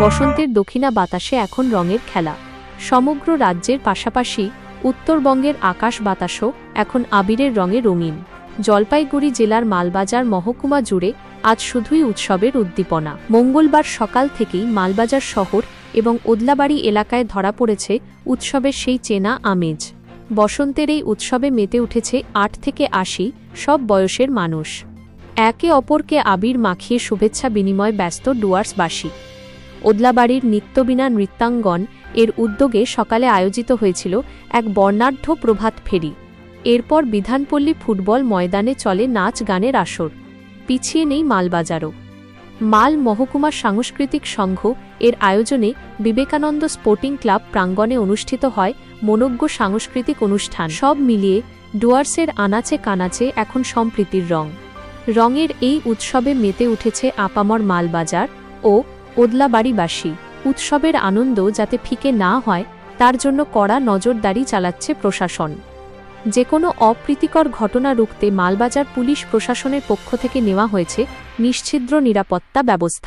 বসন্তের দক্ষিণা বাতাসে এখন রঙের খেলা। সমগ্র রাজ্যের পাশাপাশি উত্তরবঙ্গের আকাশ বাতাসও এখন আবিরের রঙে রঙিন। জলপাইগুড়ি জেলার মালবাজার মহকুমা জুড়ে আজ শুধুই উৎসবের উদ্দীপনা। মঙ্গলবার সকাল থেকেই মালবাজার শহর এবং ওদলাবাড়ি এলাকায় ধরা পড়েছে উৎসবের সেই চেনা আমেজ। বসন্তের এই উৎসবে মেতে উঠেছে ৮ থেকে ৮০ সব বয়সের মানুষ। একে অপরকে আবির মাখিয়ে শুভেচ্ছা বিনিময় ব্যস্ত ডুয়ার্সবাসী। ওদলাবাড়ির নিত্যবিনা নৃত্যাঙ্গন এর উদ্যোগে সকালে আয়োজিত হয়েছিল এক বর্ণাঢ্য প্রভাত ফেরি। এরপর বিধানপল্লী ফুটবল ময়দানে চলে নাচ গানের আসর। পিছিয়ে নেই মালবাজারও। মাল মহকুমা সাংস্কৃতিক সংঘ এর আয়োজনে বিবেকানন্দ স্পোর্টিং ক্লাব প্রাঙ্গণে অনুষ্ঠিত হয় মনোজ্ঞ সাংস্কৃতিক অনুষ্ঠান। সব মিলিয়ে ডুয়ার্সের আনাচে কানাচে এখন সম্প্রীতির রং। রঙের এই উৎসবে মেতে উঠেছে আপামর মালবাজার ও ওদলাবাড়িবাসী। উৎসবের আনন্দ যাতে ফিকে না হয় তার জন্য কড়া নজরদারি চালাচ্ছে প্রশাসন। যে কোনো অপ্রীতিকর ঘটনা রুখতে মালবাজার পুলিশ প্রশাসনের পক্ষ থেকে নেওয়া হয়েছে নিশ্ছিদ্র নিরাপত্তা ব্যবস্থা।